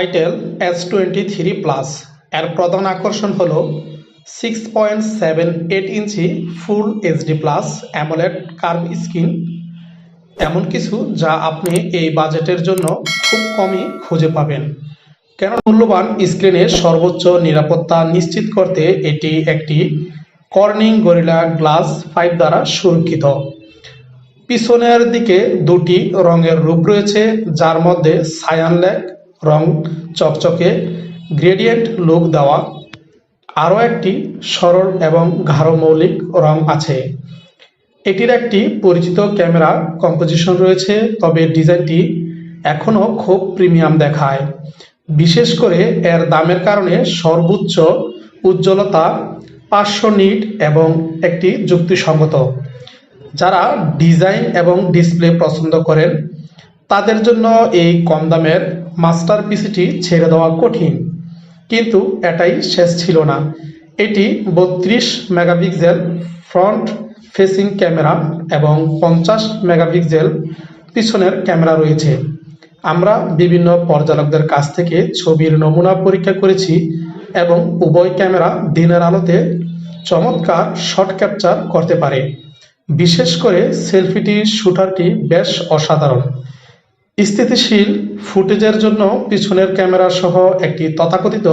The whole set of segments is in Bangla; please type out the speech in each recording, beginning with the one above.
Itel S23 এর প্রধান আকর্ষণ হলো 6.78 ইঞ্চি ফুল HD+ অ্যামোলেড কার্ভ স্ক্রিন, এমন কিছু যা আপনি এই বাজেটের জন্য খুব কমই খুঁজে পাবেন। কেন মূল্যবান স্ক্রিনের সর্বোচ্চ নিরাপত্তা নিশ্চিত করতে এটি একটি কর্নিং গরিলা গ্লাস 5 দ্বারা সুরক্ষিত। পিছনের দিকে দুটি রঙের রূপ রয়েছে, যার মধ্যে সায়ান ল্যাক রং চকচকে গ্রেডিয়েন্ট লুক দেওয়া। আরও একটি সরল এবং গাঢ় মৌলিক রং আছে। এটির একটি পরিচিত ক্যামেরা কম্পোজিশন রয়েছে, তবে ডিজাইনটি এখনও খুব প্রিমিয়াম দেখায়। বিশেষ করে এর দামের কারণে সর্বোচ্চ উজ্জ্বলতা, 500 নিট এবং একটি যুক্তিসঙ্গত। যারা ডিজাইন এবং ডিসপ্লে পছন্দ করেন তাদের জন্য এই কম দামের মাস্টারপিসটি ছেড়ে দেওয়া কঠিন। কিন্তু এটাই শেষ ছিল না। এটি 32 মেগাপিক্সেল ফ্রন্ট ফেসিং ক্যামেরা এবং 50 মেগাপিক্সেল পিছনের ক্যামেরা রয়েছে। আমরা বিভিন্ন পর্যালোকদের কাছ থেকে ছবির নমুনা পরীক্ষা করেছি এবং উভয় ক্যামেরা দিনের আলোতে চমৎকার শট ক্যাপচার করতে পারে। বিশেষ করে সেলফিটি শুটারটি বেশ অসাধারণ। স্থিতিশীল ফুটেজের জন্য পিছনের ক্যামেরা সহ একটি তথাকথিত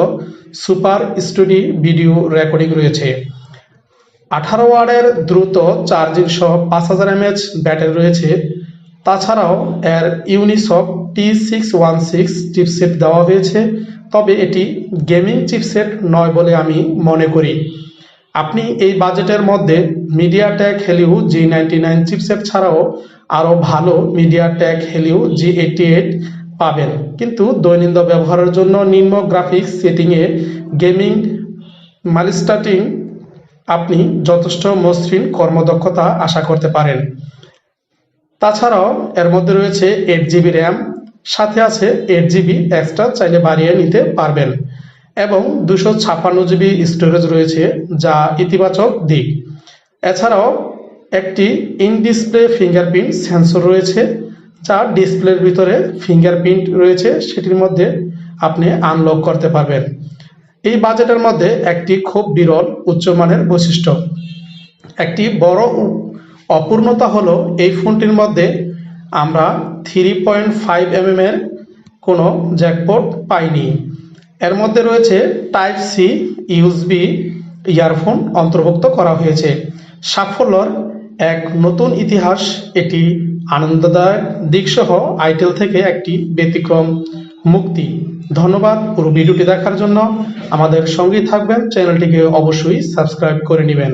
সুপার স্টুডি ভিডিও রেকর্ডিং রয়েছে। 18 ওয়াটের দ্রুত চার্জিং সহ 5000 mAh ব্যাটারি রয়েছে। তাছাড়াও এর ইউনিসক T616 চিপসেট দেওয়া হয়েছে, তবে এটি গেমিং চিপসেট নয় বলে আমি মনে করি। আপনি এই বাজেটের মধ্যে মিডিয়াটেক হেলিও G99 চিপসেট ছাড়াও আরও ভালো মিডিয়াটেক হেলিও G88 পাবেন, কিন্তু দৈনন্দিন ব্যবহারের জন্য নিম্ন গ্রাফিক্স সেটিংয়ে গেমিং মাল্টিটাস্কিং আপনি যথেষ্ট মসৃণ কর্মদক্ষতা আশা করতে পারেন। তাছাড়াও এর মধ্যে রয়েছে 8GB র্যাম, সাথে আছে 8GB এক্সট্রা, চাইলে বাড়িয়ে নিতে পারবেন, এবং 256GB স্টোরেজ রয়েছে, যা ইতিবাচক দিক। এছাড়াও একটি ইন ডিসপ্লে ফিঙ্গারপ্রিন্ট সেন্সর রয়েছে, যা ডিসপ্লের ভিতরে ফিঙ্গারপ্রিন্ট রয়েছে, সেটির মধ্যে আপনি আনলক করতে পারবেন। এই বাজেটের মধ্যে একটি খুব বিরল উচ্চমানের বৈশিষ্ট্য, একটি বড় অপূর্ণতা হলো এই ফোনটির মধ্যে আমরা 3.5mm এর কোনো জ্যাকপোর্ট পাইনি। এর মধ্যে রয়েছে Type-C USB ইয়ারফোন অন্তর্ভুক্ত করা হয়েছে। সাফল্যর এক নতুন ইতিহাস। এটি আনন্দদায়ক দিকসহ আইটেল থেকে একটি ব্যতিক্রম মুক্তি। ধন্যবাদ পুরো ভিডিওটি দেখার জন্য। আমাদের সঙ্গেই থাকবেন, চ্যানেলটিকে অবশ্যই সাবস্ক্রাইব করে নেবেন।